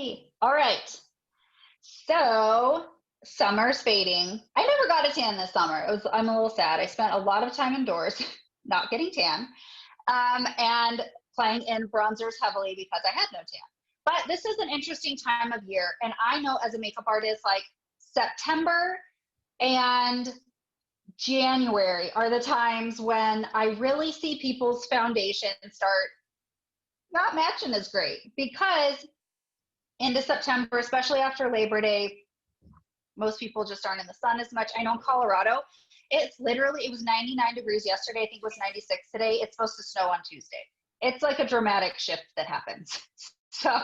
Yay! All right. So summer's fading. I never got a tan this summer. I'm a little sad. I spent a lot of time indoors, not getting tan, and playing in bronzers heavily because I had no tan. But this is an interesting time of year, and I know as a makeup artist, like September and January are the times when I really see people's foundation start not matching as great because into September, especially after Labor Day, most people just aren't in the sun as much. I know in Colorado, it was 99 degrees yesterday. I think it was 96 today. It's supposed to snow on Tuesday. It's like a dramatic shift that happens. So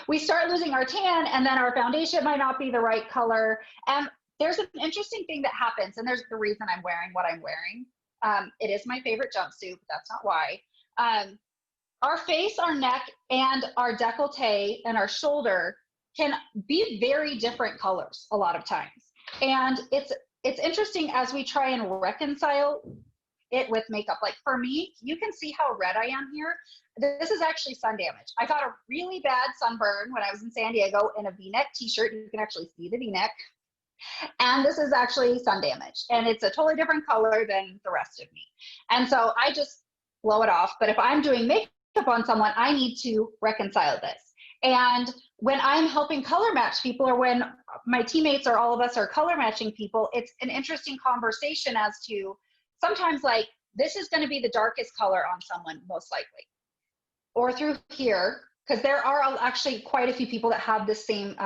we start losing our tan, and then our foundation might not be the right color. And there's an interesting thing that happens, and there's the reason I'm wearing what I'm wearing. It is my favorite jumpsuit, but that's not why. Our face, our neck, and our décolleté and our shoulder can be very different colors a lot of times. And it's interesting as we try and reconcile it with makeup. Like for me, you can see how red I am here. This is actually sun damage. I got a really bad sunburn when I was in San Diego in a V-neck t-shirt. You can actually see the V-neck. And this is actually sun damage. And it's a totally different color than the rest of me. And so I just blow it off. But if I'm doing makeup on someone, I need to reconcile this. And when I'm helping color match people, or when my teammates or all of us are color matching people, it's an interesting conversation as to sometimes like, this is going to be the darkest color on someone most likely. Or through here, because there are actually quite a few people that have the same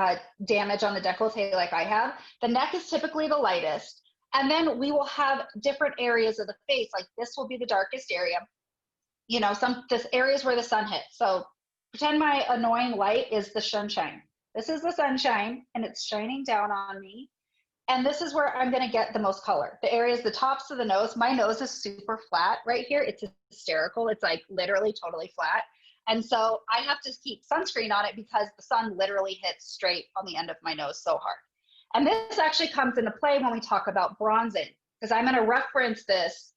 damage on the décolleté like I have. The neck is typically the lightest. And then we will have different areas of the face. Like this will be the darkest area. You know, this areas where the sun hits. So pretend my annoying light is the sunshine. This is the sunshine, and it's shining down on me. And this is where I'm gonna get the most color. The areas, the tops of the nose, my nose is super flat right here. It's hysterical. It's like literally totally flat. And so I have to keep sunscreen on it because the sun literally hits straight on the end of my nose so hard. And this actually comes into play when we talk about bronzing, because I'm gonna reference this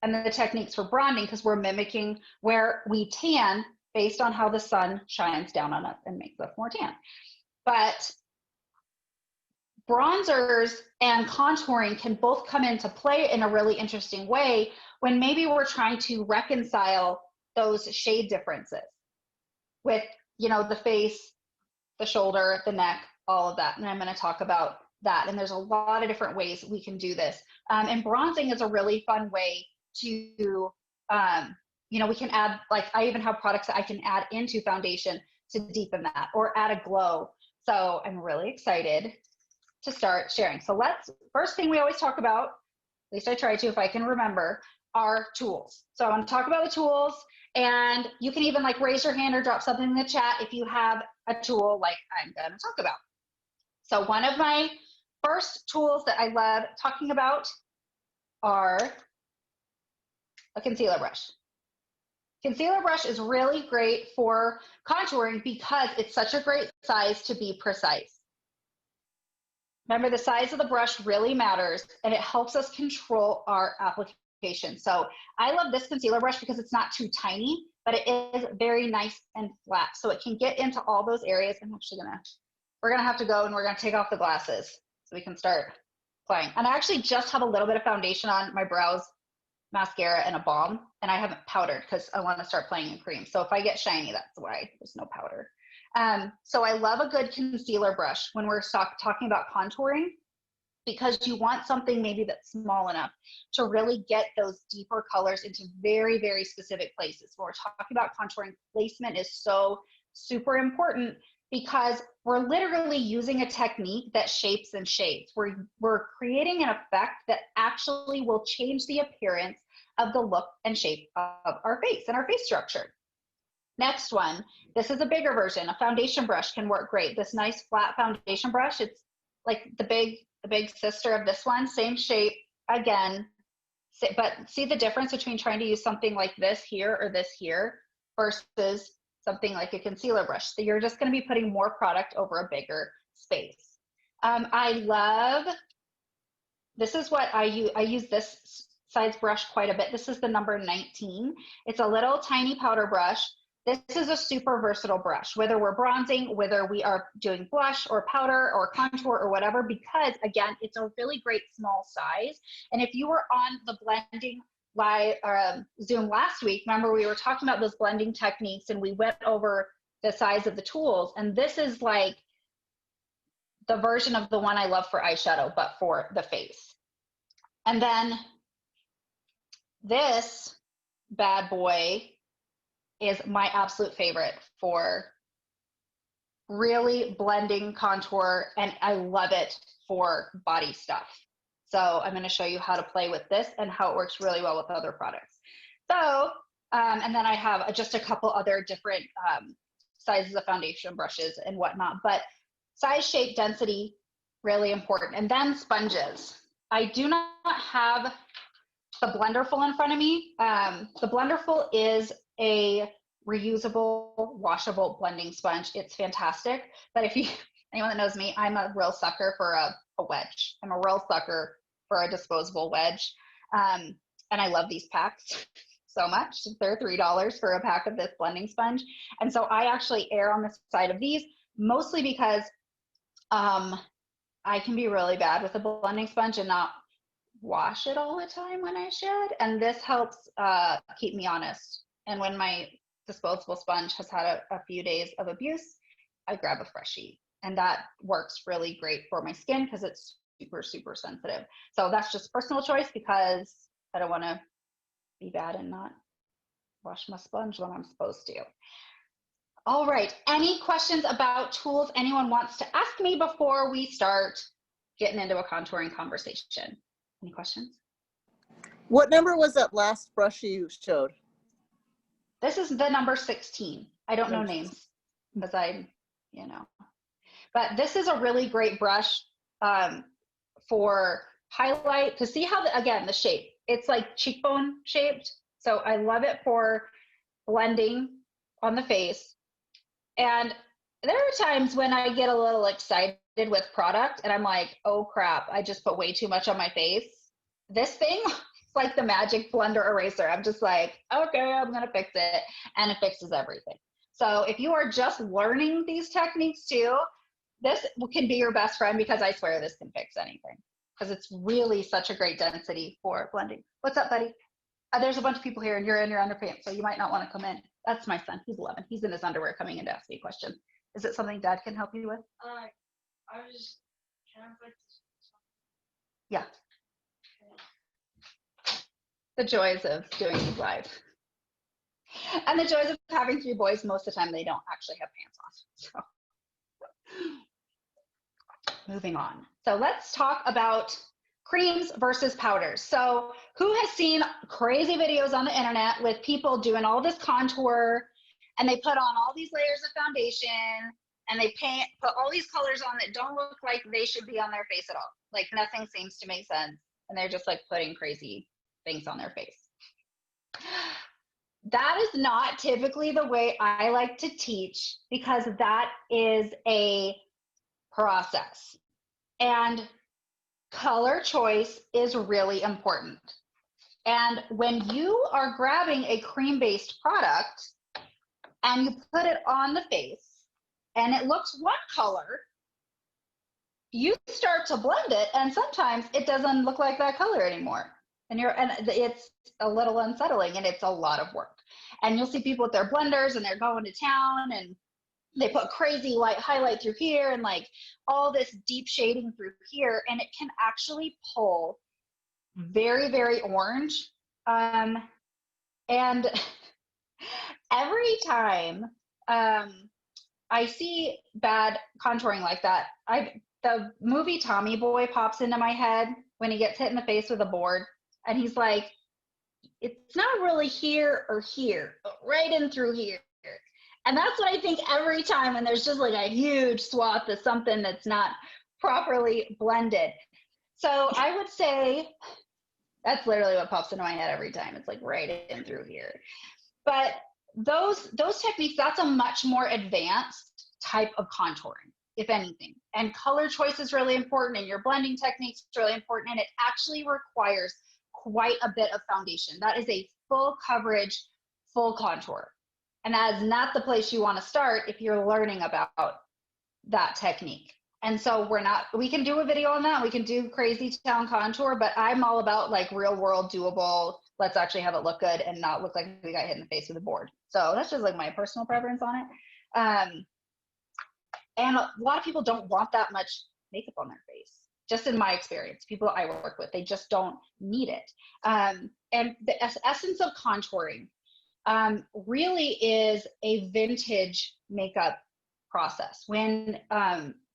and the techniques for bronzing because we're mimicking where we tan based on how the sun shines down on us and makes us more tan. But bronzers and contouring can both come into play in a really interesting way when maybe we're trying to reconcile those shade differences with, you know, the face, the shoulder, the neck, all of that. And I'm going to talk about that. And there's a lot of different ways we can do this. And bronzing is a really fun way to, you know, we can add, like I even have products that I can add into foundation to deepen that or add a glow. So I'm really excited to start sharing. So first thing we always talk about, at least I try to if I can remember, are tools. So I want to talk about the tools, and you can even like raise your hand or drop something in the chat if you have a tool like I'm going to talk about. So one of my first tools that I love talking about are a concealer brush. Concealer brush is really great for contouring because it's such a great size to be precise. Remember, the size of the brush really matters, and it helps us control our application. So I love this concealer brush because it's not too tiny, but it is very nice and flat. So it can get into all those areas. We're gonna have to go and we're gonna take off the glasses so we can start playing. And I actually just have a little bit of foundation on, my brows, mascara, and a balm, and I haven't powdered because I want to start playing in cream. So if I get shiny, that's why there's no powder. So I love a good concealer brush when we're talking about contouring, because you want something maybe that's small enough to really get those deeper colors into very, very specific places. When we're talking about contouring, placement is so super important because we're literally using a technique that shapes and shades. We're creating an effect that actually will change the appearance of the look and shape of our face and our face structure. Next one, this is a bigger version. A foundation brush can work great. This nice flat foundation brush, it's like the big sister of this one, same shape again, but see the difference between trying to use something like this here or this here versus something like a concealer brush. So you're just going to be putting more product over a bigger space. I love, this is what I use this size brush quite a bit. This is the number 19. It's a little tiny powder brush. This is a super versatile brush, whether we're bronzing, whether we are doing blush or powder or contour or whatever, because again, it's a really great small size. And if you were on the blending live Zoom last week, remember we were talking about those blending techniques and we went over the size of the tools. And this is like the version of the one I love for eyeshadow, but for the face. And then this bad boy is my absolute favorite for really blending contour, and I love it for body stuff. So I'm going to show you how to play with this and how it works really well with other products. So, and then I have just a couple other different sizes of foundation brushes and whatnot, but size, shape, density, really important. And then sponges. I do not have the Blenderful in front of me. The Blenderful is a reusable, washable blending sponge. It's fantastic. But if you, anyone that knows me, I'm a real sucker for a wedge. I'm a real sucker for a disposable wedge. And I love these packs so much. They're $3 for a pack of this blending sponge. And so I actually err on the side of these, mostly because I can be really bad with a blending sponge and not wash it all the time when I should. And this helps keep me honest. And when my disposable sponge has had a few days of abuse, I grab a freshie. And that works really great for my skin because it's super, super sensitive. So that's just personal choice because I don't want to be bad and not wash my sponge when I'm supposed to. All right, any questions about tools anyone wants to ask me before we start getting into a contouring conversation? Any questions? What number was that last brush you showed? This is the number 16. I don't know names because but this is a really great brush for highlight, to see how, again, the shape, it's like cheekbone shaped. So I love it for blending on the face. And there are times when I get a little excited with product and I'm like, oh crap, I just put way too much on my face. This thing, it's like the magic blender eraser. I'm just like, okay, I'm gonna fix it. And it fixes everything. So if you are just learning these techniques too, this can be your best friend because I swear this can fix anything. Because it's really such a great density for blending. What's up, buddy? There's a bunch of people here and you're in your underpants, so you might not want to come in. That's my son, he's 11. He's in his underwear coming in to ask me a question. Is it something Dad can help you with? I was just trying to fix something. Yeah. The joys of doing these live. And the joys of having 3 boys, most of the time they don't actually have pants on. So moving on. So let's talk about creams versus powders. So who has seen crazy videos on the internet with people doing all this contour and they put on all these layers of foundation and they put all these colors on that don't look like they should be on their face at all. Like nothing seems to make sense. And they're just like putting crazy things on their face. That is not typically the way I like to teach because that is a process. And color choice is really important. And when you are grabbing a cream-based product and you put it on the face and it looks one color, you start to blend it and sometimes it doesn't look like that color anymore. And it's a little unsettling and it's a lot of work. And you'll see people with their blenders and they're going to town and they put crazy light highlight through here and like all this deep shading through here, and it can actually pull very, very orange. And every time I see bad contouring like that, the movie Tommy Boy pops into my head when he gets hit in the face with a board, and he's like, it's not really here or here, but right in through here. And that's what I think every time when there's just like a huge swath of something that's not properly blended. So I would say that's literally what pops into my head every time. It's like right in through here. But those techniques, that's a much more advanced type of contouring, if anything. And color choice is really important, and your blending techniques is really important, and it actually requires quite a bit of foundation. That is a full coverage, full contour. And that is not the place you want to start if you're learning about that technique. And so we can do a video on that. We can do crazy town contour, but I'm all about like real world doable. Let's actually have it look good and not look like we got hit in the face with a board. So that's just like my personal preference on it. And a lot of people don't want that much makeup on their face. Just in my experience, people I work with, they just don't need it. And the essence of contouring really is a vintage makeup process. When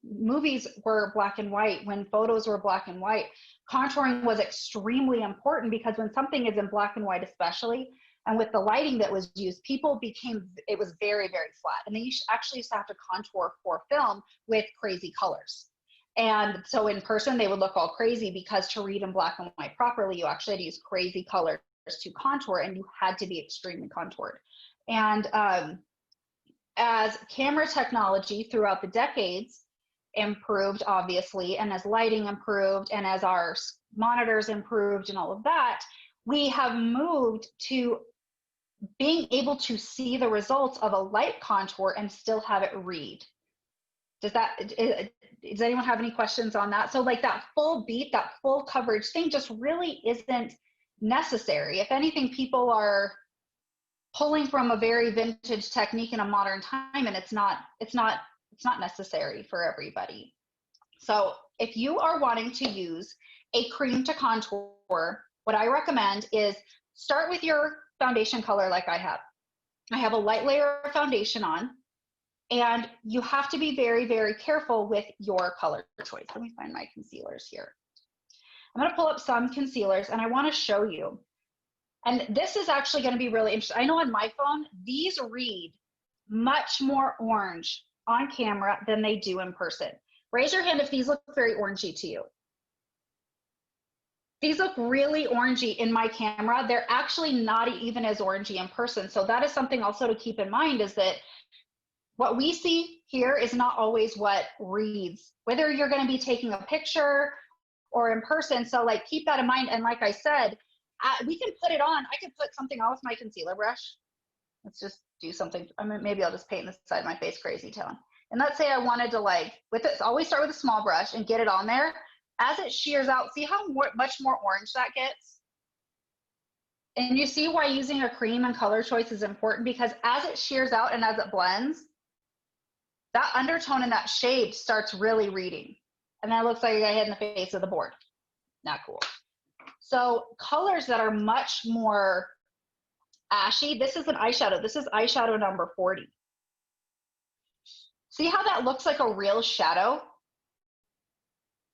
movies were black and white, when photos were black and white, contouring was extremely important because when something is in black and white especially, and with the lighting that was used, it was very, very flat. And they actually used to have to contour for film with crazy colors. And so in person, they would look all crazy because to read in black and white properly, you actually had to use crazy colors to contour, and you had to be extremely contoured. And as camera technology throughout the decades improved, obviously, and as lighting improved, and as our monitors improved and all of that, we have moved to being able to see the results of a light contour and still have it read. Does anyone have any questions on that? So like that full beat, that full coverage thing just really isn't necessary. If anything, people are pulling from a very vintage technique in a modern time, and it's not necessary for everybody. So if you are wanting to use a cream to contour, what I recommend is start with your foundation color like I have. I have a light layer of foundation on, and you have to be very, very careful with your color choice. Let me find my concealers here. I'm going to pull up some concealers, and I want to show you. And this is actually going to be really interesting. I know on my phone, these read much more orange on camera than they do in person. Raise your hand if these look very orangey to you. These look really orangey in my camera. They're actually not even as orangey in person. So that is something also to keep in mind, is that what we see here is not always what reads, whether you're going to be taking a picture or in person. So like keep that in mind. And like I said, we can put it on. I can put something on with my concealer brush. Let's just do something. I mean, maybe I'll just paint this side of my face crazy tone. And let's say I wanted to like, with this, always start with a small brush and get it on there. As it shears out, see how much more orange that gets? And you see why using a cream and color choice is important, because as it shears out and as it blends, that undertone and that shade starts really reading. And that looks like I got hit in the face with a board. Not cool. So colors that are much more ashy, this is an eyeshadow. This is eyeshadow number 40. See how that looks like a real shadow?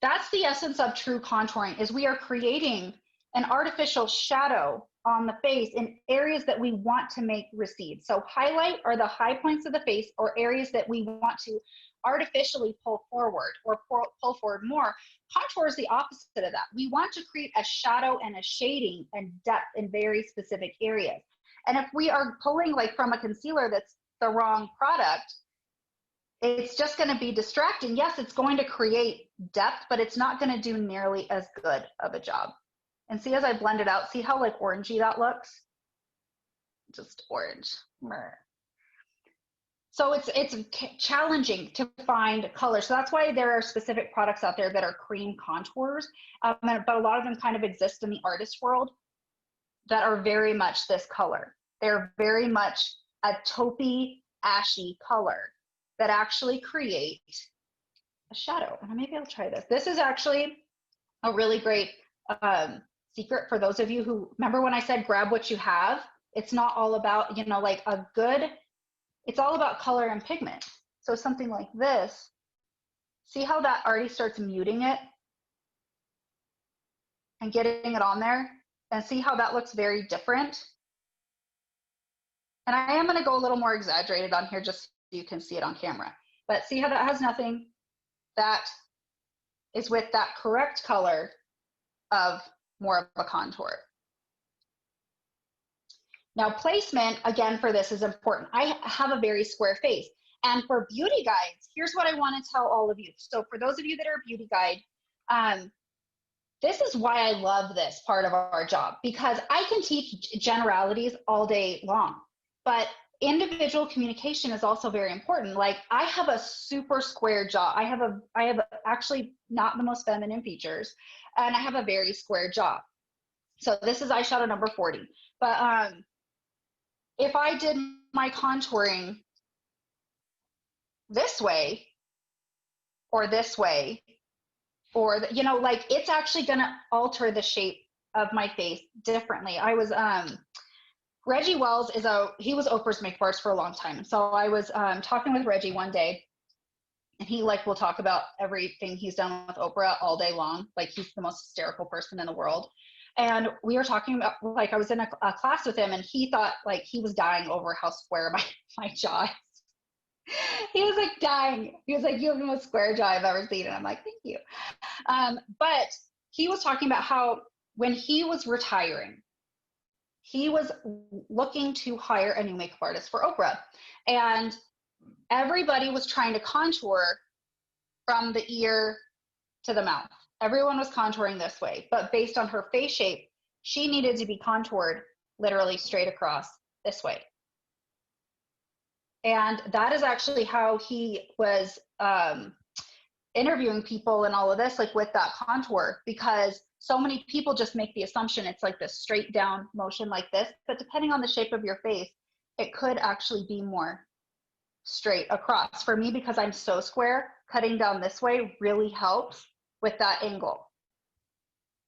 That's the essence of true contouring, is we are creating an artificial shadow on the face in areas that we want to make recede. So highlight are the high points of the face, or areas that we want to artificially pull forward or pull forward more. Contour is the opposite of that. We want to create a shadow and a shading and depth in very specific areas. And if we are pulling like from a concealer that's the wrong product, it's just going to be distracting. Yes, it's going to create depth, but it's not going to do nearly as good of a job. And see, as I blend it out, see how like orangey that looks? Just orange. So it's challenging to find color. So that's why there are specific products out there that are cream contours, but a lot of them kind of exist in the artist world that are very much this color. They're very much a taupey, ashy color that actually create a shadow. And maybe I'll try this. This is actually a really great secret for those of you who remember when I said grab what you have. It's not all about, you know, like a good, it's all about color and pigment. So something like this, see how that already starts muting it and getting it on there, and see how that looks very different. And I am going to go a little more exaggerated on here just so you can see it on camera. But see how that has nothing? That is with that correct color of more of a contour. Now placement, again, for this is important. I have a very square face. And for beauty guides, here's what I want to tell all of you. So for those of you that are a beauty guide, this is why I love this part of our job, because I can teach generalities all day long. But individual communication is also very important. Like I have a super square jaw. I have actually not the most feminine features, and I have a very square jaw. So this is eyeshadow number 40. But if I did my contouring this way or this way, or you know, like it's actually going to alter the shape of my face differently. I was Reggie Wells he was Oprah's makeup artist for a long time. So I was talking with Reggie one day, and he like will talk about everything he's done with Oprah all day long. Like he's the most hysterical person in the world. And we were talking about, like, I was in a class with him, and he thought like he was dying over how square my jaw is. He was like dying. He was like, "You have the most square jaw I've ever seen." And I'm like, "Thank you." But he was talking about how when he was retiring, he was looking to hire a new makeup artist for Oprah. And everybody was trying to contour from the ear to the mouth. Everyone was contouring this way, but based on her face shape, she needed to be contoured literally straight across this way. And that is actually how he was interviewing people and all of this, like with that contour, because so many people just make the assumption it's like this straight down motion like this, but depending on the shape of your face, it could actually be more straight across. For me, because I'm so square, cutting down this way really helps with that angle.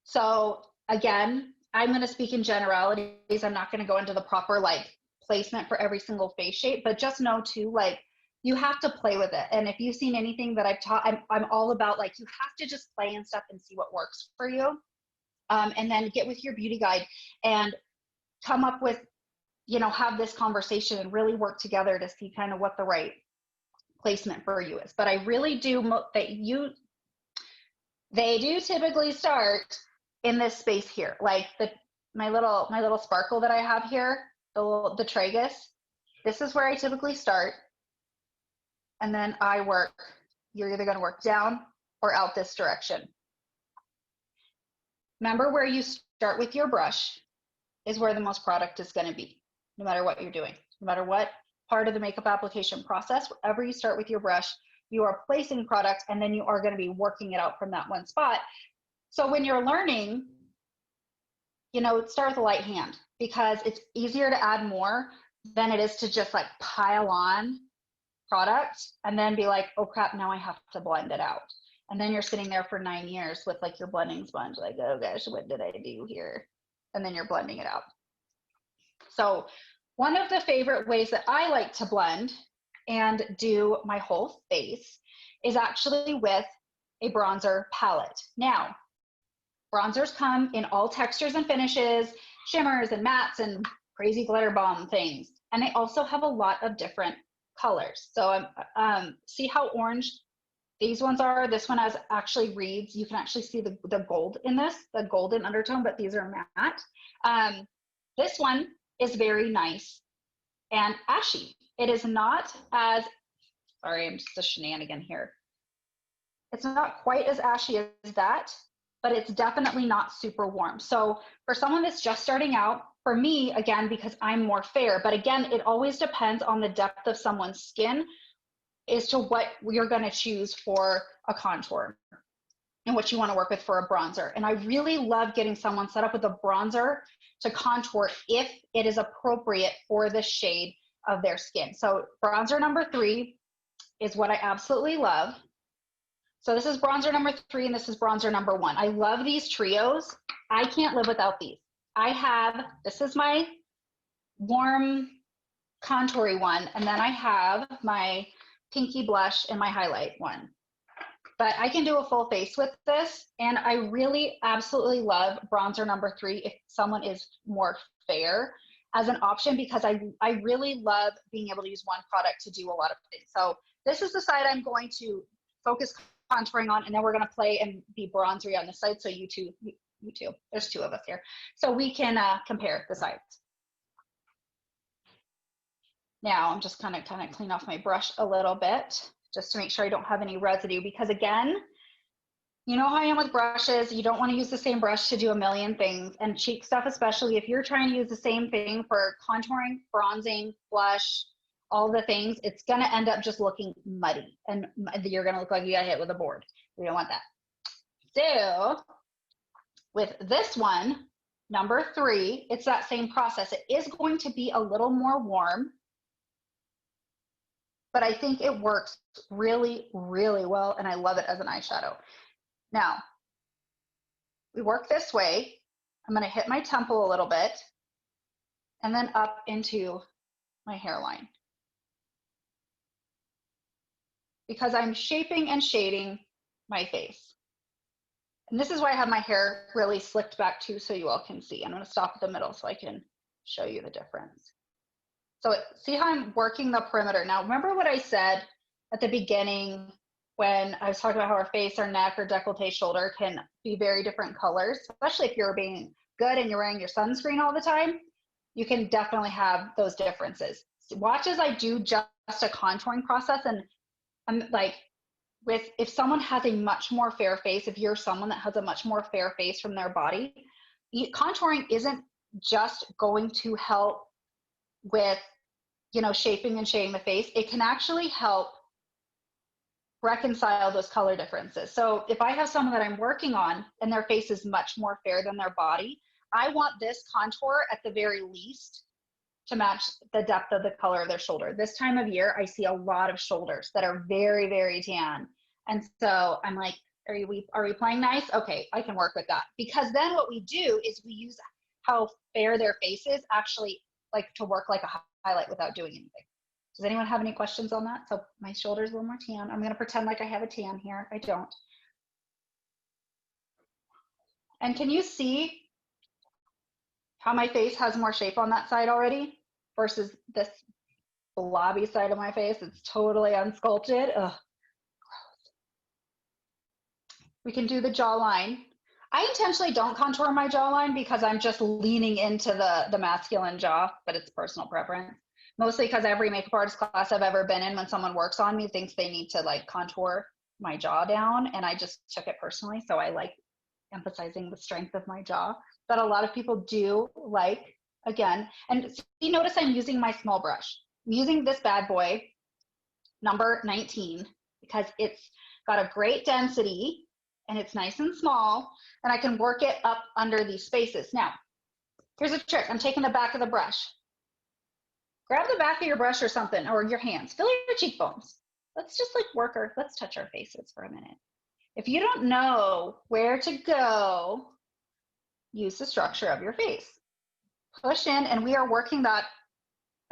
So again, I'm going to speak in generalities. I'm not going to go into the proper like placement for every single face shape, but just know too, like you have to play with it. And if you've seen anything that I've taught, I'm all about like, you have to just play and stuff and see what works for you. And then get with your beauty guide and come up with, you know, have this conversation and really work together to see kind of what the right placement for you is. But I really do they do typically start in this space here, like my little sparkle that I have here, the tragus. This is where I typically start, and then I work. You're either going to work down or out this direction. Remember, where you start with your brush is where the most product is going to be, no matter what you're doing, no matter what part of the makeup application process. Wherever you start with your brush, you are placing product, and then you are going to be working it out from that one spot. So when you're learning, you know, start with a light hand, because it's easier to add more than it is to just like pile on product and then be like, oh crap, now I have to blend it out. And then you're sitting there for 9 years with like your blending sponge, like, oh gosh, what did I do here? And then you're blending it out. So one of the favorite ways that I like to blend and do my whole face is actually with a bronzer palette. Now, bronzers come in all textures and finishes, shimmers and mattes and crazy glitter bomb things. And they also have a lot of different colors. So see how orange these ones are? This one has actually reads. You can actually see the gold in this, the golden undertone, but these are matte. This one is very nice and ashy. It is not as, sorry, I'm just a shenanigan here. It's not quite as ashy as that, but it's definitely not super warm. So for someone that's just starting out, for me, again, because I'm more fair, but again, it always depends on the depth of someone's skin as to what you're going to choose for a contour and what you want to work with for a bronzer. And I really love getting someone set up with a bronzer to contour if it is appropriate for the shade of their skin. So bronzer number 3 is what I absolutely love. So this is bronzer number 3 and this is bronzer number 1. I love these trios. I can't live without these. This is my warm contoury one, and then I have my pinky blush and my highlight one. But I can do a full face with this, and I really absolutely love bronzer number 3 if someone is more fair as an option, because I really love being able to use one product to do a lot of things. So this is the side I'm going to focus contouring on, and then we're going to play and be bronzery on the side. So you two, there's 2 of us here, so we can compare the sides. Now I'm just kind of clean off my brush a little bit just to make sure I don't have any residue, because again, You know how I am with brushes. You don't want to use the same brush to do a million things. And cheek stuff, especially if you're trying to use the same thing for contouring, bronzing, blush, all the things, it's going to end up just looking muddy. And you're going to look like you got hit with a board. We don't want that. So with this one, number 3, it's that same process. It is going to be a little more warm, but I think it works really, really well. And I love it as an eyeshadow. Now, we work this way. I'm going to hit my temple a little bit and then up into my hairline. Because I'm shaping and shading my face. And this is why I have my hair really slicked back too, so you all can see. I'm going to stop at the middle so I can show you the difference. So see how I'm working the perimeter. Now, remember what I said at the beginning when I was talking about how our face, our neck, or décolleté shoulder can be very different colors, especially if you're being good and you're wearing your sunscreen all the time. You can definitely have those differences. Watch as I do just a contouring process, and I'm like, if someone has a much more fair face, if you're someone that has a much more fair face from their body, contouring isn't just going to help with, you know, shaping and shading the face. It can actually help reconcile those color differences. So if I have someone that I'm working on and their face is much more fair than their body, I want this contour at the very least to match the depth of the color of their shoulder. This time of year, I see a lot of shoulders that are very, very tan. And so I'm like, are we playing nice? Okay, I can work with that. Because then what we do is we use how fair their face is actually like to work like a highlight without doing anything. Does anyone have any questions on that? So my shoulder's a little more tan. I'm gonna pretend like I have a tan here. I don't. And can you see how my face has more shape on that side already versus this blobby side of my face? It's totally unsculpted. Ugh. We can do the jawline. I intentionally don't contour my jawline because I'm just leaning into the masculine jaw, but it's personal preference. Mostly because every makeup artist class I've ever been in, when someone works on me, thinks they need to like contour my jaw down, and I just took it personally. So I like emphasizing the strength of my jaw. But a lot of people do like, again, and you notice I'm using my small brush. I'm using this bad boy, number 19, because it's got a great density and it's nice and small, and I can work it up under these spaces. Now, here's a trick. I'm taking the back of the brush. Grab the back of your brush or something, or your hands. Feel your cheekbones. Let's just like let's touch our faces for a minute. If you don't know where to go, use the structure of your face. Push in, and we are working that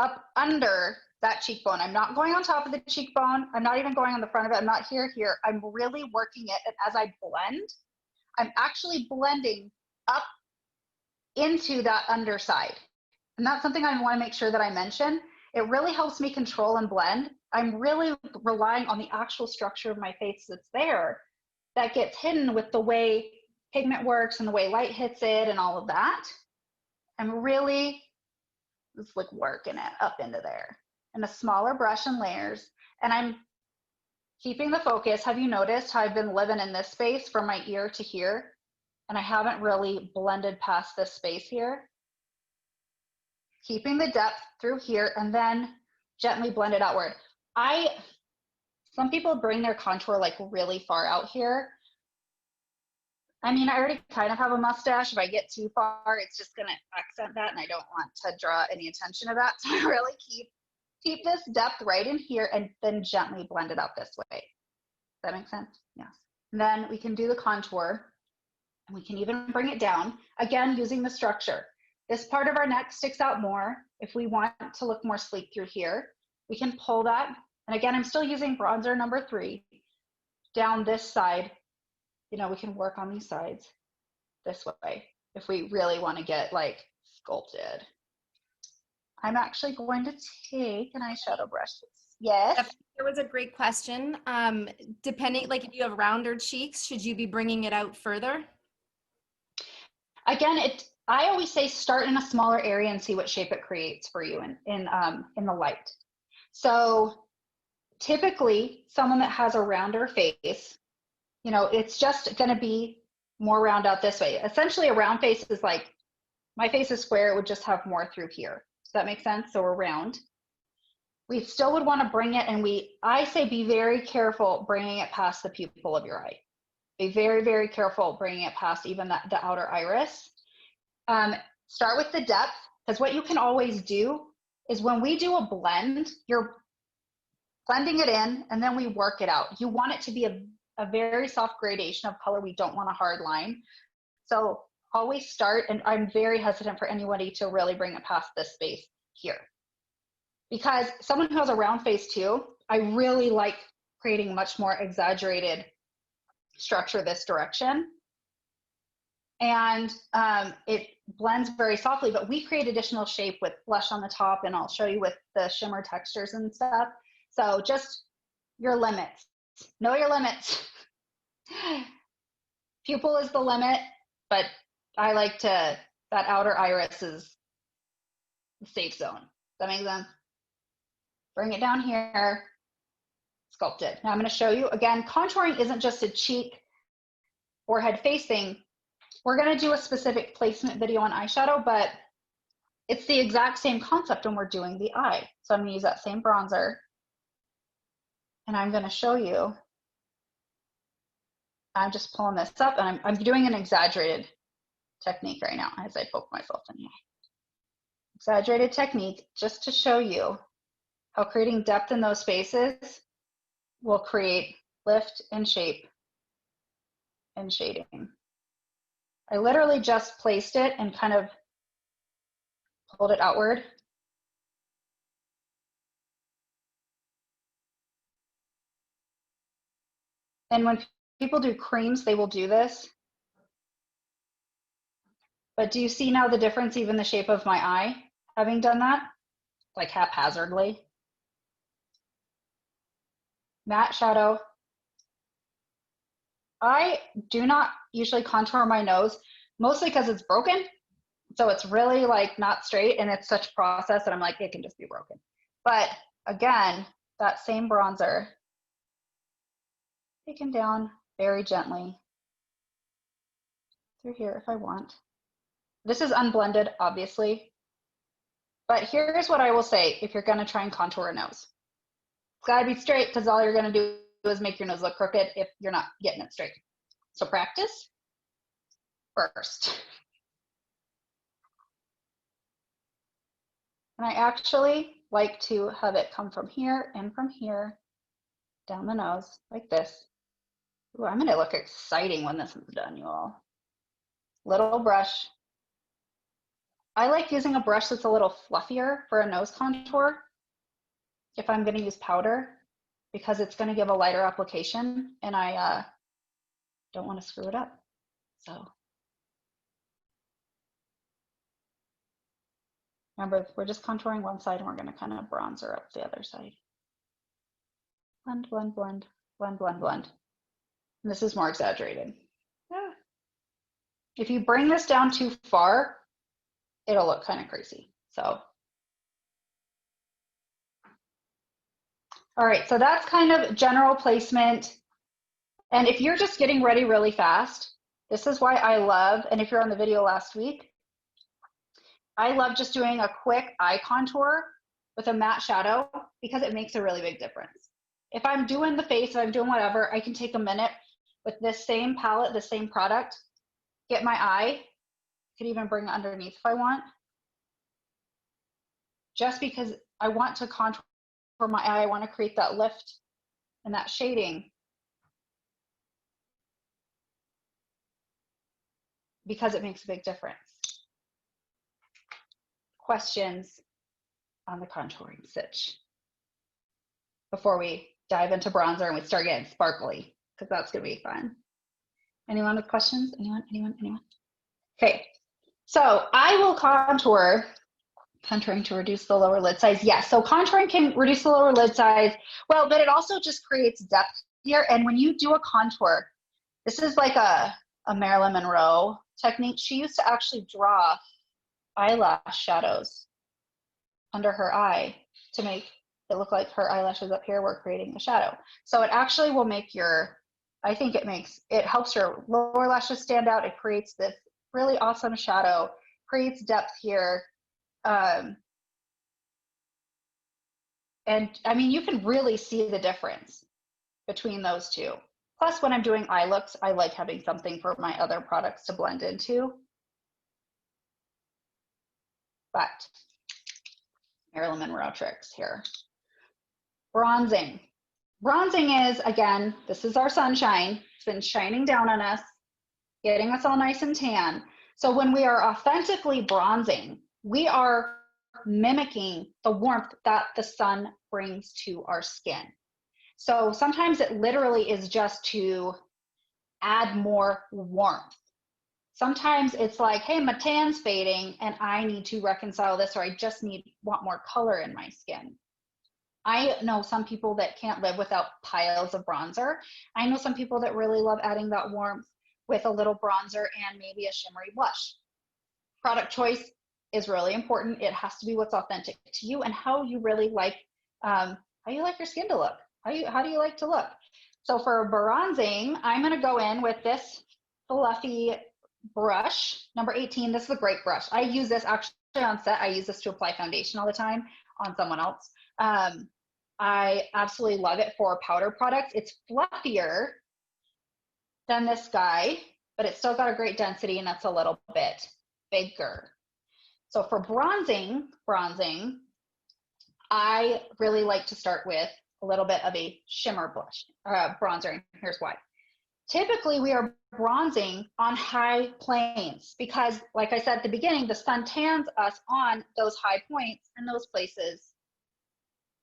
up under that cheekbone. I'm not going on top of the cheekbone. I'm not even going on the front of it. I'm not here. I'm really working it. And as I blend, I'm actually blending up into that underside. And that's something I want to make sure that I mention. It really helps me control and blend. I'm really relying on the actual structure of my face that's there, that gets hidden with the way pigment works and the way light hits it and all of that. I'm really just like working it up into there in a smaller brush and layers. And I'm keeping the focus. Have you noticed how I've been living in this space from my ear to here? And I haven't really blended past this space here. Keeping the depth through here and then gently blend it outward. Some people bring their contour like really far out here. I mean, I already kind of have a mustache. If I get too far, it's just gonna accent that, and I don't want to draw any attention to that. So I really keep this depth right in here and then gently blend it out this way. Does that make sense? Yes. And then we can do the contour, and we can even bring it down, again, using the structure. This part of our neck sticks out more. If we want to look more sleek through here, we can pull that. And again, I'm still using bronzer number 3 down this side. You know, we can work on these sides this way if we really want to get like sculpted. I'm actually going to take an eyeshadow brush. Yes. There was a great question. Depending, like if you have rounder cheeks, should you be bringing it out further? Again, I always say start in a smaller area and see what shape it creates for you in the light. So typically someone that has a rounder face, you know, it's just going to be more round out this way. Essentially, a round face is like, my face is square, it would just have more through here. Does that make sense? So we're round. We still would want to bring it, and I say be very careful bringing it past the pupil of your eye. Be very, very careful bringing it past even the outer iris. Start with the depth, because what you can always do is when we do a blend, you're blending it in, and then we work it out. You want it to be a very soft gradation of color. We don't want a hard line. So always start, and I'm very hesitant for anybody to really bring it past this space here. Because someone who has a round face too, I really like creating much more exaggerated structure this direction. And it blends very softly, but we create additional shape with blush on the top, and I'll show you with the shimmer textures and stuff. So just your limits. Know your limits. Pupil is the limit, but I like that outer iris is the safe zone. Does that make sense? Bring it down here, sculpt it. Now I'm going to show you, again, contouring isn't just a cheek, forehead, face thing. We're going to do a specific placement video on eyeshadow, but it's the exact same concept when we're doing the eye. So I'm going to use that same bronzer, and I'm going to show you. I'm just pulling this up, and I'm doing an exaggerated technique right now as I poke myself in the eye. Exaggerated technique just to show you how creating depth in those spaces will create lift and shape and shading. I literally just placed it and kind of pulled it outward. And when people do creams, they will do this. But do you see now the difference, even the shape of my eye, having done that? Like haphazardly. Matte shadow. I do not usually contour my nose, mostly because it's broken. So it's really like not straight, and it's such a process that I'm like, it can just be broken. But again, that same bronzer, taken down very gently through here if I want. This is unblended, obviously. But here's what I will say if you're gonna try and contour a nose. It's gotta be straight, because all you're gonna do is make your nose look crooked if you're not getting it straight. So practice first. And I actually like to have it come from here and from here down the nose like this. Ooh, I'm gonna look exciting when this is done, you all. Little brush. I like using a brush that's a little fluffier for a nose contour if I'm gonna use powder, because it's gonna give a lighter application, and I don't wanna screw it up, so. Remember, we're just contouring one side, and we're gonna kind of bronzer up the other side. Blend, blend, blend, blend, blend, blend. And this is more exaggerated. Yeah. If you bring this down too far, it'll look kind of crazy, so. All right, so that's kind of general placement. And if you're just getting ready really fast, this is why I love, and if you're on the video last week, I love just doing a quick eye contour with a matte shadow, because it makes a really big difference. If I'm doing the face, if I'm doing whatever, I can take a minute with this same palette, the same product, get my eye, could even bring it underneath if I want, just because I want to contour my eye, I want to create that lift and that shading, because it makes a big difference. Questions on the contouring stitch before we dive into bronzer and we start getting sparkly, because that's going to be fun. Anyone with questions? Anyone? Okay, so I will contouring to reduce the lower lid size. Yes, so contouring can reduce the lower lid size. Well, but it also just creates depth here. And when you do a contour, this is like a Marilyn Monroe technique. She used to actually draw eyelash shadows under her eye to make it look like her eyelashes up here were creating a shadow. So it actually will make your I think it helps your lower lashes stand out. It creates this really awesome shadow, creates depth here. And I mean, you can really see the difference between those two. Plus, when I'm doing eye looks, I like having something for my other products to blend into. But Marilyn Monroe tricks here. Bronzing. Bronzing is, again, this is our sunshine. It's been shining down on us, getting us all nice and tan. So when we are authentically bronzing, we are mimicking the warmth that the sun brings to our skin. So sometimes it literally is just to add more warmth. Sometimes it's like, hey, my tan's fading and I need to reconcile this, or I just want more color in my skin. I know some people that can't live without piles of bronzer. I know some people that really love adding that warmth with a little bronzer and maybe a shimmery blush. Product choice is really important. It has to be what's authentic to you and how you really like, how you like your skin to look. How do you like to look? So for bronzing, I'm gonna go in with this fluffy brush, number 18. This is a great brush. I use this actually on set. I use this to apply foundation all the time on someone else. I absolutely love it for powder products. It's fluffier than this guy, but it's still got a great density, and that's a little bit bigger. So for bronzing, I really like to start with a little bit of a shimmer blush, bronzer, and here's why. Typically, we are bronzing on high planes because, like I said at the beginning, the sun tans us on those high points and those places,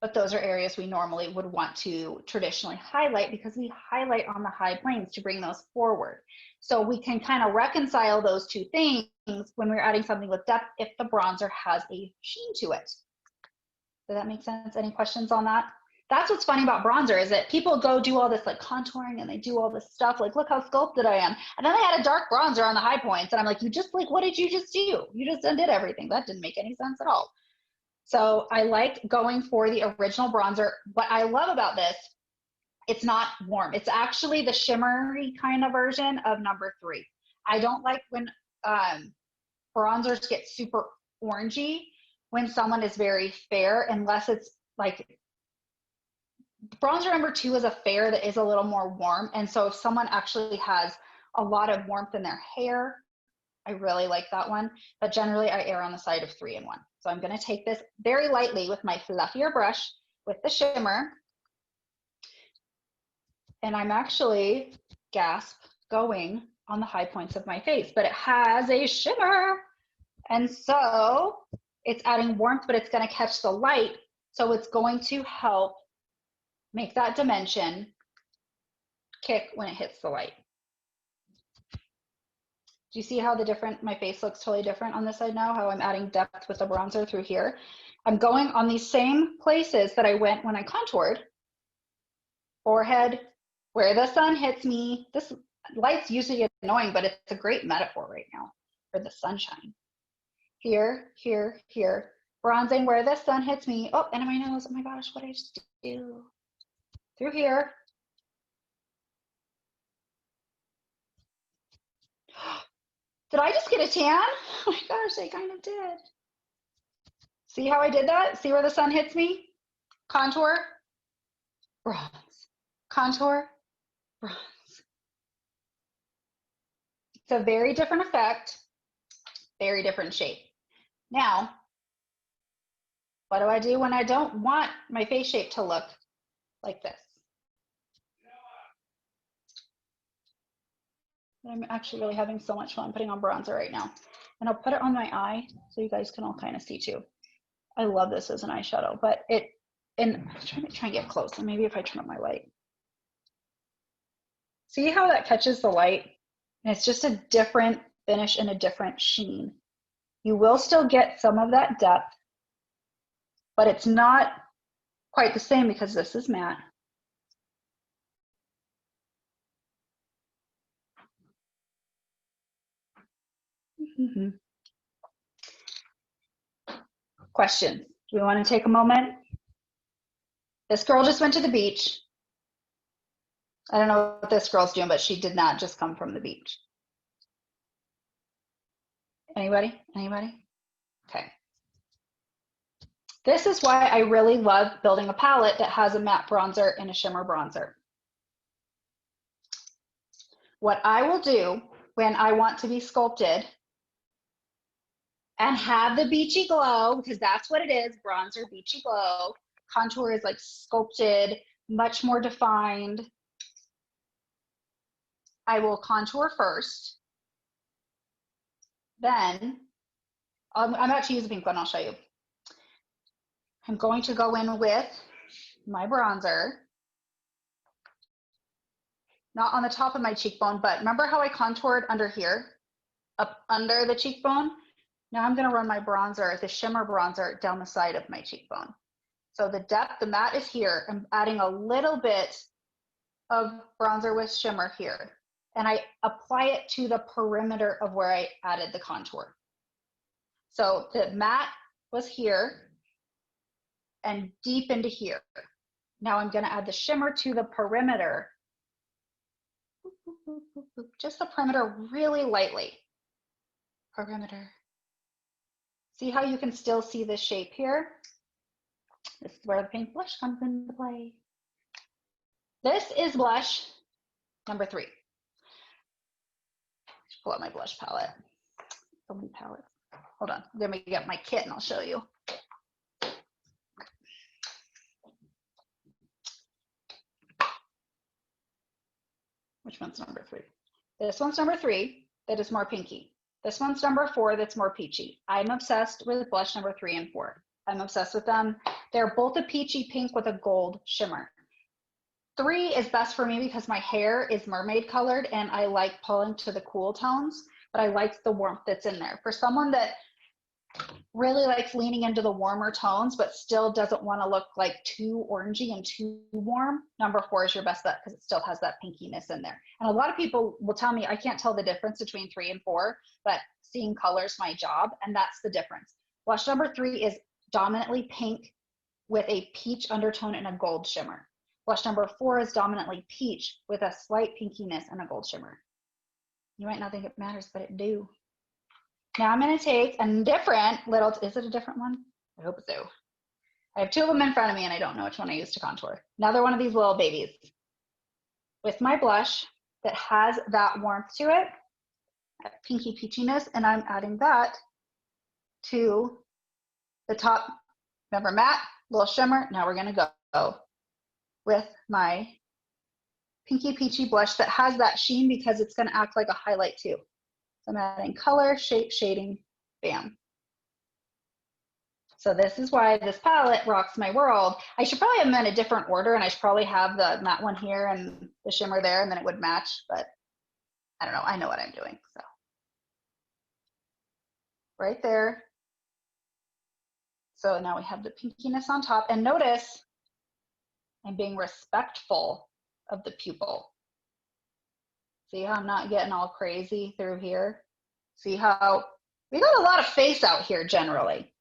but those are areas we normally would want to traditionally highlight because we highlight on the high planes to bring those forward. So we can kind of reconcile those two things when we're adding something with depth if the bronzer has a sheen to it. Does that make sense? Any questions on that? That's what's funny about bronzer is that people go do all this like contouring and they do all this stuff like, look how sculpted I am. And then they had a dark bronzer on the high points. And I'm like, what did you just do? You just undid everything. That didn't make any sense at all. So I like going for the original bronzer. What I love about this, it's not warm. It's actually the shimmery kind of version of number 3. I don't like when bronzers get super orangey when someone is very fair, unless it's like bronzer number 2 is a fair that is a little more warm. And so if someone actually has a lot of warmth in their hair, I really like that one. But generally I err on the side of 3 and 1. So I'm going to take this very lightly with my fluffier brush with the shimmer. And I'm actually, going on the high points of my face, but it has a shimmer. And so it's adding warmth, but it's going to catch the light. So it's going to help make that dimension kick when it hits the light. Do you see how my face looks totally different on this side now? How I'm adding depth with the bronzer through here. I'm going on these same places that I went when I contoured. Forehead, where the sun hits me. This light's usually annoying, but it's a great metaphor right now for the sunshine. Here, here, here. Bronzing where the sun hits me. Oh, and on my nose. Oh my gosh, what did I just do? Through here. Did I just get a tan? Oh my gosh, I kind of did. See how I did that? See where the sun hits me? Contour, bronze. Contour, bronze. It's a very different effect, very different shape. Now, what do I do when I don't want my face shape to look like this? I'm actually really having so much fun putting on bronzer right now. And I'll put it on my eye so you guys can all kind of see too. I love this as an eyeshadow, but and I'm trying to try and get close. And maybe if I turn up my light. See how that catches the light? And it's just a different finish and a different sheen. You will still get some of that depth, but it's not quite the same because this is matte. Mm-hmm. Questions? Do we want to take a moment? This girl just went to the beach. I don't know what this girl's doing, but she did not just come from the beach. Anybody? Anybody? Okay. This is why I really love building a palette that has a matte bronzer and a shimmer bronzer. What I will do when I want to be sculpted and have the beachy glow, because that's what it is, bronzer, beachy glow. Contour is like sculpted, much more defined. I will contour first. Then, I'm about to use a pink one, I'll show you. I'm going to go in with my bronzer. Not on the top of my cheekbone, but remember how I contoured under here? Up under the cheekbone? Now I'm gonna run my bronzer, the shimmer bronzer, down the side of my cheekbone. So the depth, the matte is here. I'm adding a little bit of bronzer with shimmer here. And I apply it to the perimeter of where I added the contour. So the matte was here and deep into here. Now I'm gonna add the shimmer to the perimeter. Just the perimeter really lightly. Perimeter. See how you can still see the shape here? This is where the pink blush comes into play. This is blush number 3. Let's pull out my blush palette. So many palettes. Hold on, let me get my kit and I'll show you. Which one's number 3? This one's number 3, that is more pinky. This one's number 4, that's more peachy. I'm obsessed with blush number 3 and 4. I'm obsessed with them. They're both a peachy pink with a gold shimmer. 3 is best for me because my hair is mermaid colored and I like pulling to the cool tones, but I like the warmth that's in there. For someone that really likes leaning into the warmer tones, but still doesn't want to look like too orangey and too warm, number 4 is your best bet because it still has that pinkiness in there. And a lot of people will tell me I can't tell the difference between 3 and 4, but seeing color's my job, and that's the difference. Blush number 3 is dominantly pink with a peach undertone and a gold shimmer. Blush number 4 is dominantly peach with a slight pinkiness and a gold shimmer. You might not think it matters, but it do. Now I'm going to take a different little, is it a different one? I hope so. I have 2 of them in front of me and I don't know which one I use to contour. Another one of these little babies. With my blush that has that warmth to it, that pinky peachiness, and I'm adding that to the top. Remember matte, little shimmer. Now we're going to go with my pinky peachy blush that has that sheen because it's going to act like a highlight too. So I'm adding color, shape, shading, bam. So this is why this palette rocks my world. I should probably have them in a different order and I should probably have the matte one here and the shimmer there and then it would match, but I don't know, I know what I'm doing, so. Right there. So now we have the pinkiness on top and notice I'm being respectful of the pupil. See how I'm not getting all crazy through here? See how we got a lot of face out here generally.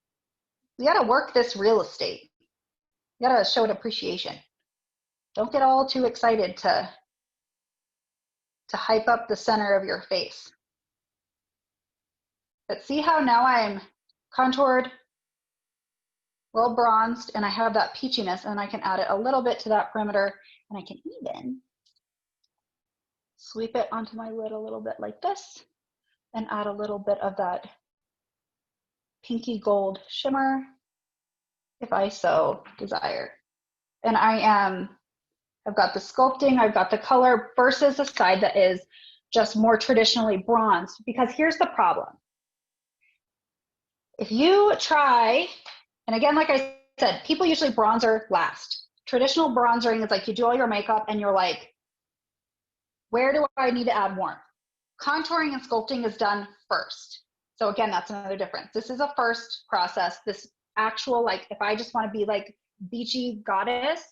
We got to work this real estate. You got to show it appreciation. Don't get all too excited to hype up the center of your face. But see how now I'm contoured, a little bronzed, and I have that peachiness, and I can add it a little bit to that perimeter, and I can even sweep it onto my lid a little bit like this and add a little bit of that pinky gold shimmer if I so desire. And I've got the sculpting, I've got the color versus a side that is just more traditionally bronzed, because here's the problem. If you try, and again, like I said, people usually bronzer last. Traditional bronzering is like you do all your makeup and you're like, where do I need to add warmth? Contouring and sculpting is done first. So again, that's another difference. This is a first process. This actual, like, if I just want to be like beachy goddess,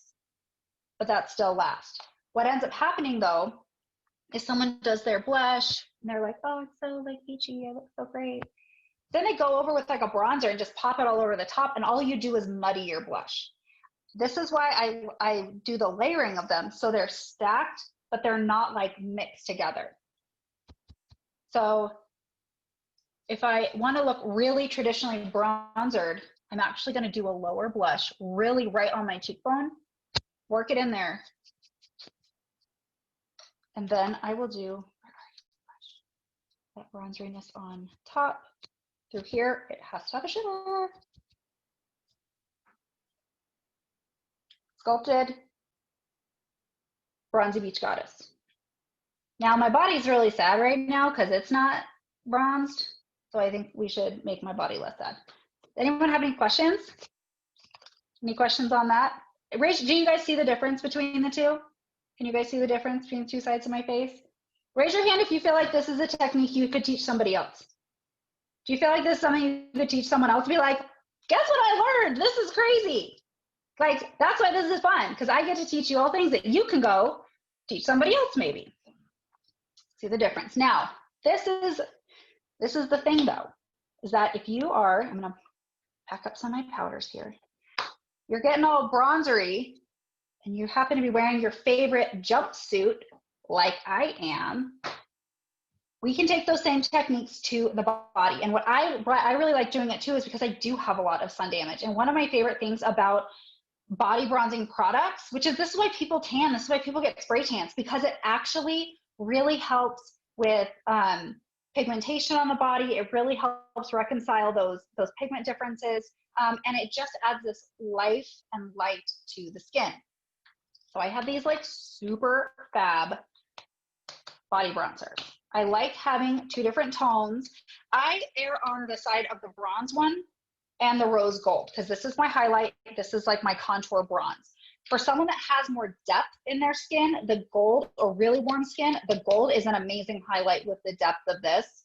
but that's still last. What ends up happening though, is someone does their blush and they're like, oh, it's so like beachy, I look so great. Then they go over with like a bronzer and just pop it all over the top and all you do is muddy your blush. This is why I do the layering of them so they're stacked but they're not like mixed together. So if I want to look really traditionally bronzered, I'm actually going to do a lower blush really right on my cheekbone, work it in there. And then I will do that bronzeriness on top. Through here, it has to have a shimmer. Sculpted, Bronzy Beach Goddess. Now my body's really sad right now because it's not bronzed, so I think we should make my body less sad. Anyone have any questions? Any questions on that? Do you guys see the difference between the two? Can you guys see the difference between the two sides of my face? Raise your hand if you feel like this is a technique you could teach somebody else. Do you feel like this is something you could teach someone else? Be like, guess what I learned? This is crazy. Like, that's why this is fun, because I get to teach you all things that you can go teach somebody else maybe. See the difference. Now, this is the thing though, is that if you are, I'm gonna pack up some of my powders here. You're getting all bronzery and you happen to be wearing your favorite jumpsuit like I am, we can take those same techniques to the body. And what I really like doing it too is because I do have a lot of sun damage. And one of my favorite things about body bronzing products, which is this is why people tan, this is why people get spray tans, because it actually really helps with pigmentation on the body. It really helps reconcile those pigment differences. And it just adds this life and light to the skin. So I have these like super fab body bronzers. I like having two different tones. I err on the side of the bronze one and the rose gold, because this is my highlight. This is like my contour bronze. For someone that has more depth in their skin, the gold, or really warm skin, the gold is an amazing highlight with the depth of this.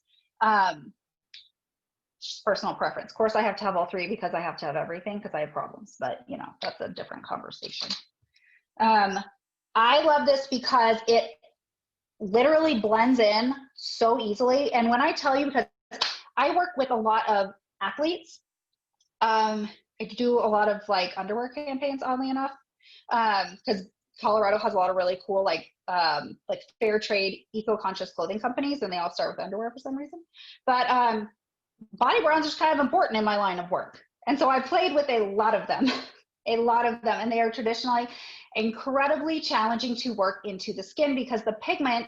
Just personal preference. Of course, I have to have all three because I have to have everything because I have problems, but you know, that's a different conversation. I love this because it literally blends in so easily. And when I tell you, because I work with a lot of athletes, I do a lot of like underwear campaigns, oddly enough, because Colorado has a lot of really cool like fair trade, eco-conscious clothing companies, and they all start with underwear for some reason. But body bronzer is kind of important in my line of work. And so I played with a lot of them, and they are traditionally incredibly challenging to work into the skin because the pigment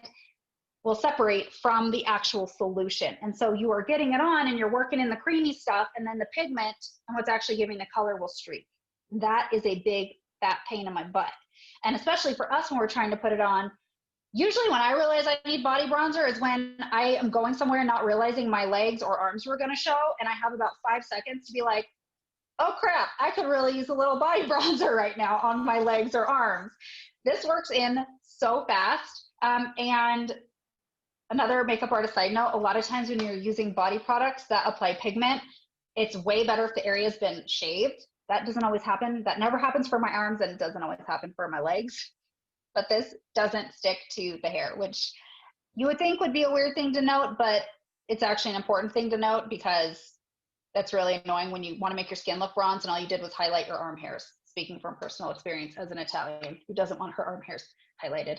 will separate from the actual solution. And so you are getting it on and you're working in the creamy stuff, and then the pigment and what's actually giving the color will streak. That is a big fat pain in my butt. And especially for us when we're trying to put it on, usually when I realize I need body bronzer is when I am going somewhere and not realizing my legs or arms were gonna show, and I have about 5 seconds to be like, oh crap, I could really use a little body bronzer right now on my legs or arms. This works in so fast. And another makeup artist side note, a lot of times when you're using body products that apply pigment, it's way better if the area's been shaved. That doesn't always happen. That never happens for my arms, and it doesn't always happen for my legs. But this doesn't stick to the hair, which you would think would be a weird thing to note, but it's actually an important thing to note because that's really annoying when you want to make your skin look bronze and all you did was highlight your arm hairs. Speaking from personal experience as an Italian who doesn't want her arm hairs highlighted.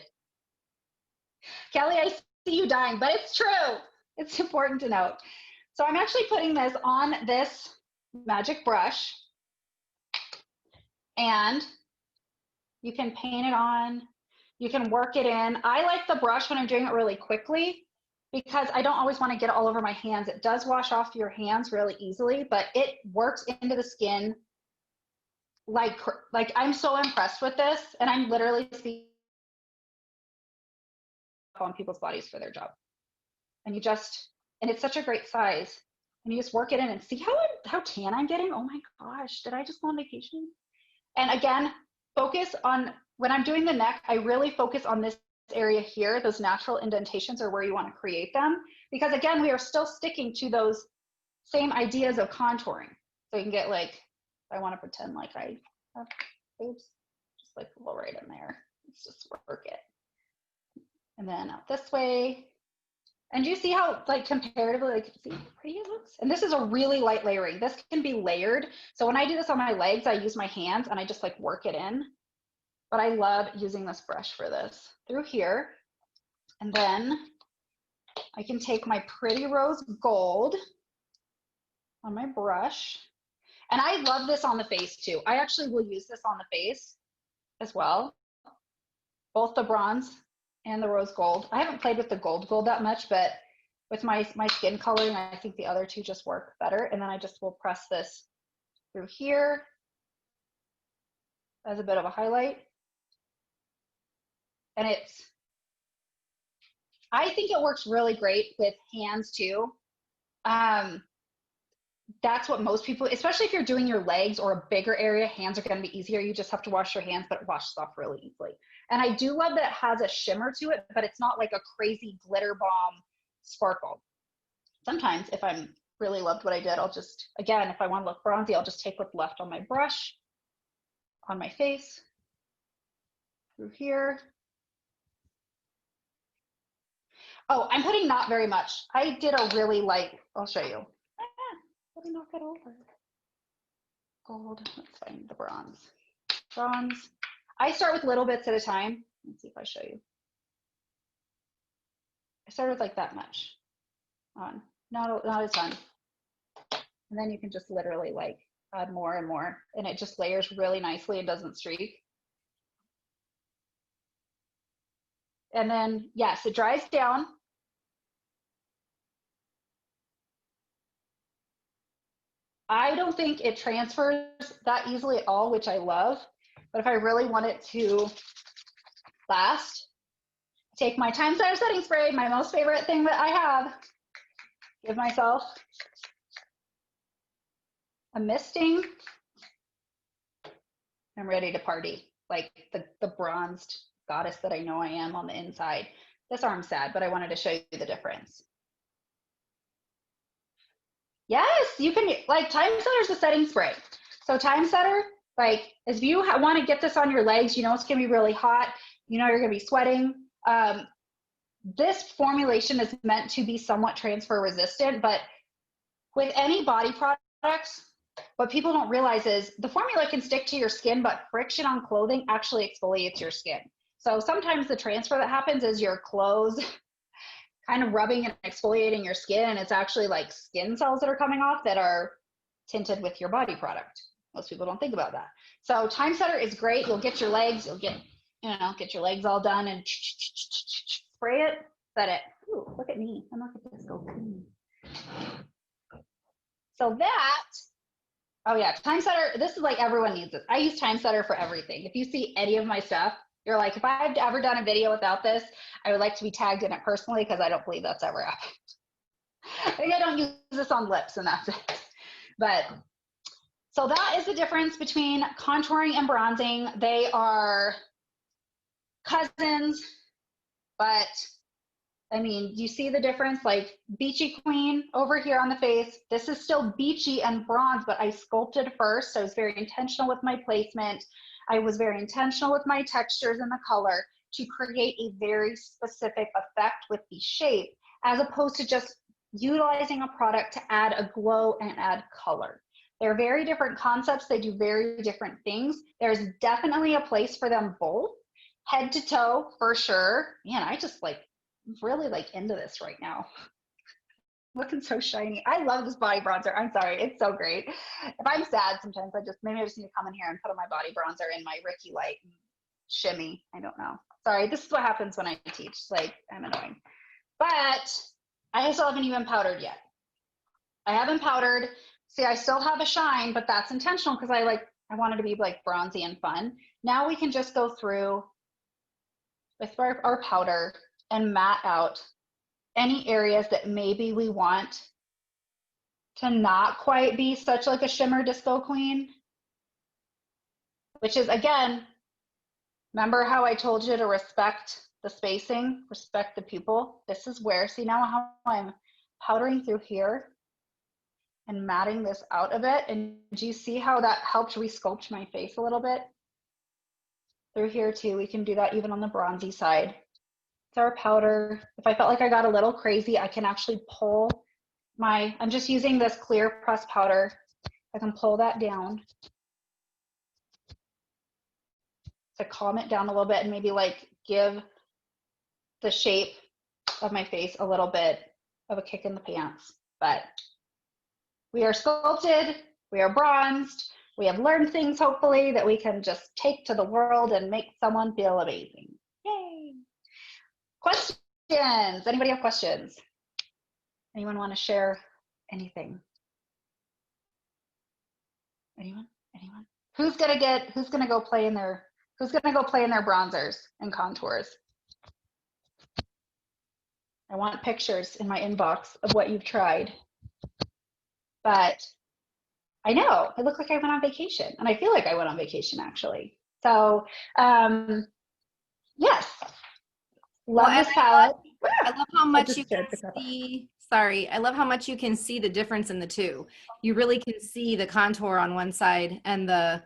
Kelly, I see you dying, but it's true. It's important to note. So I'm actually putting this on this magic brush, and you can paint it on, you can work it in. I like the brush when I'm doing it really quickly because I don't always want to get it all over my hands. It does wash off your hands really easily, but it works into the skin like I'm so impressed with this, and I'm literally speaking on people's bodies for their job. And it's such a great size, and you just work it in and see how tan I'm getting. Oh my gosh, did I just go on vacation? And again, focus on, when I'm doing the neck, I really focus on this area here. Those natural indentations are where you want to create them, because again, we are still sticking to those same ideas of contouring. So you can get like, if I want to pretend like I have boobs, just like go right in there. Let's just work it. And then out this way. And you see how like comparatively, like see how pretty it looks? And this is a really light layering. This can be layered. So when I do this on my legs, I use my hands and I just like work it in. but I love using this brush for this. Through here, and then I can take my pretty rose gold on my brush, and I love this on the face too. I actually will use this on the face as well, both the bronze and the rose gold. I haven't played with the gold that much, but with my skin coloring, I think the other two just work better. And then I just will press this through here as a bit of a highlight. And I think it works really great with hands too. That's what most people, especially if you're doing your legs or a bigger area, hands are going to be easier. You just have to wash your hands, but it washes off really easily. And I do love that it has a shimmer to it, but it's not like a crazy glitter bomb sparkle. Sometimes if I'm really loved what I did, I'll just, again, if I want to look bronzy, I'll just take what's left on my brush, on my face, through here. Oh, I'm putting not very much. I did a really light, I'll show you. Let me knock it over. Gold, let's find the bronze. Bronze. I start with little bits at a time. Let's see if I show you. I started with like that much on, not a ton. And then you can just literally like add more and more, and it just layers really nicely and doesn't streak. And then, yes, it dries down. I don't think it transfers that easily at all, which I love. But if I really want it to last, take my time setter setting spray, my most favorite thing that I have, give myself a misting. I'm ready to party, like the bronzed goddess that I know I am on the inside. This arm's sad, but I wanted to show you the difference. Yes, you can, like, time setter is a setting spray. So time setter, like, if you want to get this on your legs, you know it's going to be really hot, you know you're going to be sweating. This formulation is meant to be somewhat transfer resistant, but with any body products, what people don't realize is the formula can stick to your skin, but friction on clothing actually exfoliates your skin. So sometimes the transfer that happens is your clothes kind of rubbing and exfoliating your skin, and it's actually like skin cells that are coming off that are tinted with your body product. Most people don't think about that. So time setter is great. You'll get your legs, you'll get your legs all done and spray it, set it. Ooh, look at me. I'm not gonna go clean. So that, oh yeah, time setter, this is like everyone needs it. I use time setter for everything. If you see any of my stuff, you're like, if I've ever done a video without this, I would like to be tagged in it personally, because I don't believe that's ever happened. I think I don't use this on lips and that's it. But so that is the difference between contouring and bronzing. They are cousins, but I mean, you see the difference? Like Beachy Queen over here on the face, this is still beachy and bronze, but I sculpted first. So I was very intentional with my placement. I was very intentional with my textures and the color to create a very specific effect with the shape, as opposed to just utilizing a product to add a glow and add color. They're very different concepts. They do very different things. There's definitely a place for them both, head to toe for sure. Man, I just like really like into this right now. Looking so shiny. I love this body bronzer. I'm sorry, it's so great. If I'm sad sometimes, maybe I just need to come in here and put on my body bronzer in my Ricky Light and shimmy. I don't know. Sorry, this is what happens when I teach. Like, I'm annoying. But I still haven't even powdered yet. I haven't powdered. See, I still have a shine, but that's intentional because I wanted to be like bronzy and fun. Now we can just go through with our powder and matte out any areas that maybe we want to not quite be such like a shimmer disco queen, which is, again, remember how I told you to respect the spacing, respect the pupil? This is where, see now how I'm powdering through here and matting this out a bit. And do you see how that helped resculpt my face a little bit? Through here too, we can do that even on the bronzy side. It's our powder. If I felt like I got a little crazy, I can actually pull I'm just using this clear pressed powder. I can pull that down. to calm it down a little bit and maybe like give the shape of my face a little bit of a kick in the pants. But we are sculpted, we are bronzed, we have learned things hopefully that we can just take to the world and make someone feel amazing. Yay! Questions? Anybody have questions? Anyone want to share anything? Anyone? Who's gonna go play in their bronzers and contours? I want pictures in my inbox of what you've tried. But I know, I look like I went on vacation, and I feel like I went on vacation actually. So yes, love this palette. I love how much you can see. Sorry, I love how much you can see the difference in the two. You really can see the contour on one side and the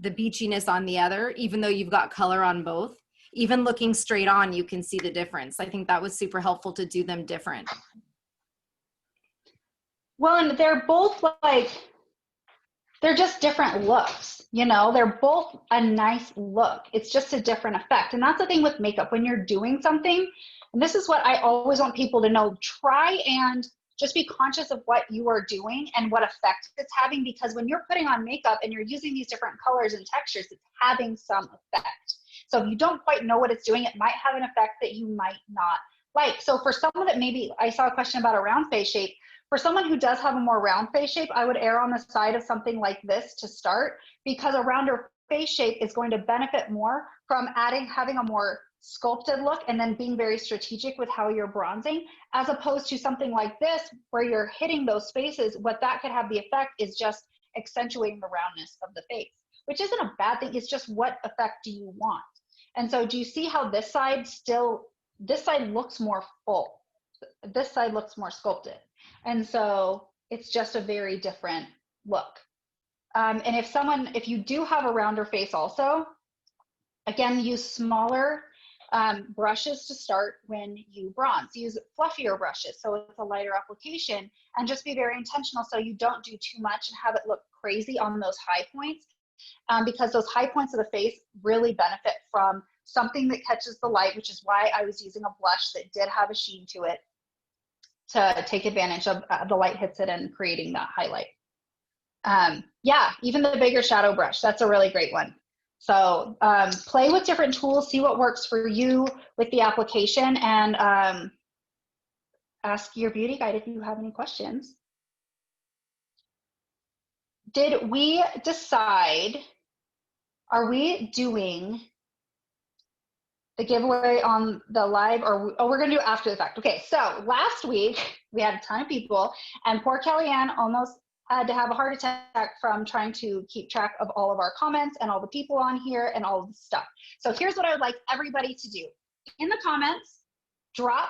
beachiness on the other, even though you've got color on both. Even looking straight on, you can see the difference. I think that was super helpful to do them different. Well, and they're both like, they're just different looks, you know, they're both a nice look. It's just a different effect. And that's the thing with makeup when you're doing something. And this is what I always want people to know. Try and just be conscious of what you are doing and what effect it's having, because when you're putting on makeup and you're using these different colors and textures, it's having some effect. So if you don't quite know what it's doing, it might have an effect that you might not like. So for someone that maybe, I saw a question about a round face shape. For someone who does have a more round face shape, I would err on the side of something like this to start, because a rounder face shape is going to benefit more from having a more sculpted look and then being very strategic with how you're bronzing, as opposed to something like this where you're hitting those spaces. What that could have the effect is just accentuating the roundness of the face, which isn't a bad thing. It's just, what effect do you want? And so do you see how this side looks more full? This side looks more sculpted. And so it's just a very different look. And if you do have a rounder face also, again, use smaller brushes to start when you bronze. Use fluffier brushes so it's a lighter application, and just be very intentional so you don't do too much and have it look crazy on those high points, because those high points of the face really benefit from something that catches the light, which is why I was using a blush that did have a sheen to it, to take advantage of the light hits it and creating that highlight. Yeah, even the bigger shadow brush, that's a really great one. So play with different tools, see what works for you with the application, and ask your beauty guide if you have any questions. Did we decide, are we doing the giveaway on the live, or we're gonna do it after the fact? Okay, so last week we had a ton of people, and poor Kellyanne almost had to have a heart attack from trying to keep track of all of our comments and all the people on here and all of the stuff. So here's what I would like everybody to do. In the comments, drop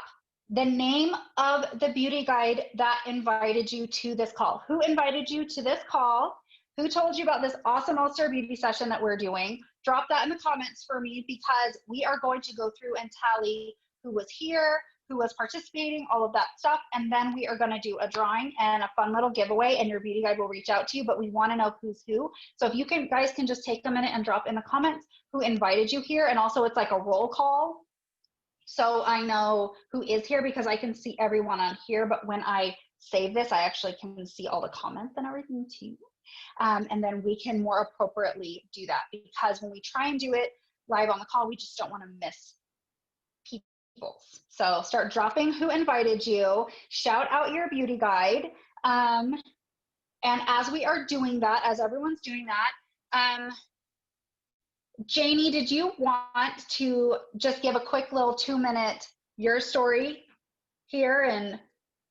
the name of the beauty guide that invited you to this call. Who invited you to this call? Who told you about this awesome All-Star Beauty session that we're doing? Drop that in the comments for me, because we are going to go through and tally who was here, who was participating, all of that stuff. And then we are gonna do a drawing and a fun little giveaway, and your beauty guide will reach out to you, but we wanna know who's who. So if you guys can just take a minute and drop in the comments who invited you here. And also it's like a roll call, so I know who is here, because I can see everyone on here, but when I save this, I actually can see all the comments and everything too. And then we can more appropriately do that, because when we try and do it live on the call, we just don't want to miss people. So start dropping who invited you, shout out your beauty guide. And as we are doing that, as everyone's doing that, Janie, did you want to just give a quick little 2-minute your story here and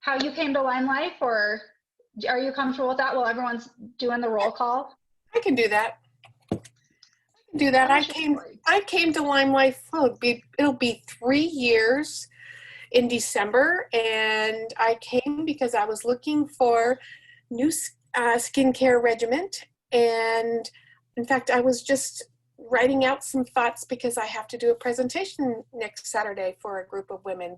how you came to Lime Life, or are you comfortable with that while everyone's doing the roll call? I can do that. I came to Lime Life, it'll be 3 years in December, and I came because I was looking for new skincare regimen. And in fact, I was just writing out some thoughts because I have to do a presentation next Saturday for a group of women.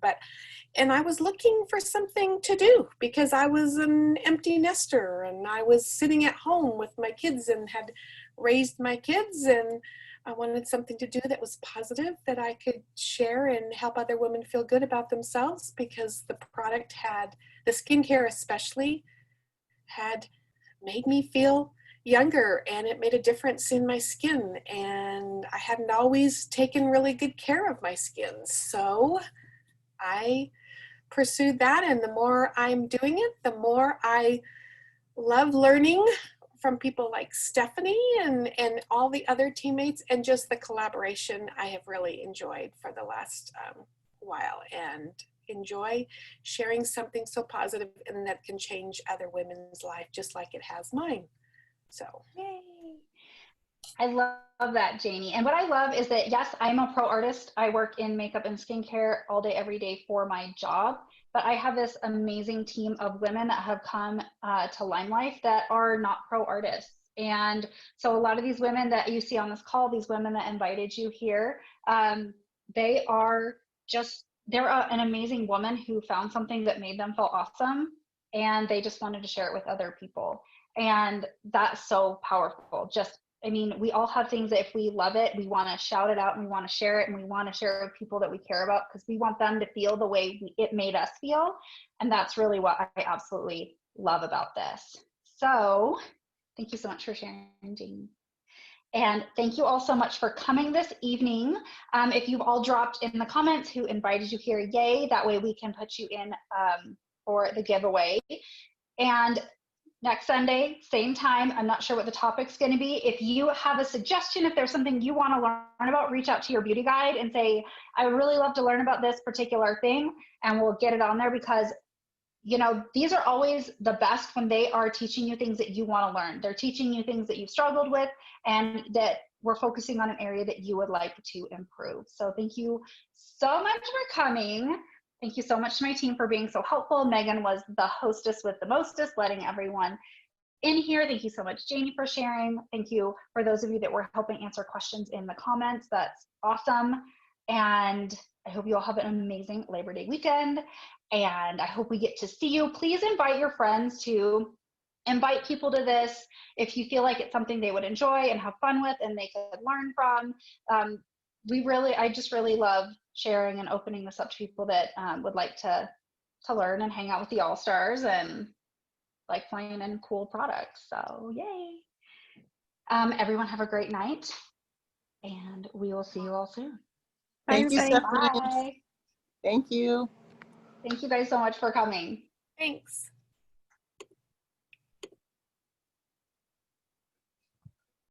And I was looking for something to do because I was an empty nester, and I was sitting at home with my kids and had raised my kids, and I wanted something to do that was positive, that I could share and help other women feel good about themselves, because the product the skincare especially, had made me feel younger, and it made a difference in my skin, and I hadn't always taken really good care of my skin. So I pursued that, and the more I'm doing it, the more I love learning from people like Stephanie and all the other teammates, and just the collaboration I have really enjoyed for the last while, and enjoy sharing something so positive and that can change other women's life just like it has mine. So Yay. I love that, Janie. And what I love is that, yes, I'm a pro artist. I work in makeup and skincare all day, every day for my job. But I have this amazing team of women that have come to Lime Life that are not pro artists. And so a lot of these women that you see on this call, these women that invited you here, they are just, they're an amazing woman who found something that made them feel awesome. And they just wanted to share it with other people. And that's so powerful. Just, I mean, we all have things that if we love it, we want to shout it out and we want to share it, and we want to share it with people that we care about, because we want them to feel the way it made us feel. And that's really what I absolutely love about this. So thank you so much for sharing, Janie. And thank you all so much for coming this evening. If you've all dropped in the comments who invited you here, yay, that way we can put you in for the giveaway. And next Sunday, same time. I'm not sure what the topic's going to be. If you have a suggestion, if there's something you want to learn about, reach out to your beauty guide and say, I would really love to learn about this particular thing, and we'll get it on there, because you know, these are always the best when they are teaching you things that you want to learn. They're teaching you things that you've struggled with and that we're focusing on an area that you would like to improve. So thank you so much for coming. Thank you so much to my team for being so helpful. Megan was the hostess with the mostest, letting everyone in here. Thank you so much, Janie, for sharing. Thank you for those of you that were helping answer questions in the comments. That's awesome. And I hope you all have an amazing Labor Day weekend. And I hope we get to see you. Please invite your friends to invite people to this if you feel like it's something they would enjoy and have fun with and they could learn from. I just really love sharing and opening this up to people that would like to learn and hang out with the All-Stars and like playing in cool products. So yay. Everyone have a great night, and we will see you all soon. Thank you, Stephanie. Bye. Thank you. Thank you guys so much for coming. thanks.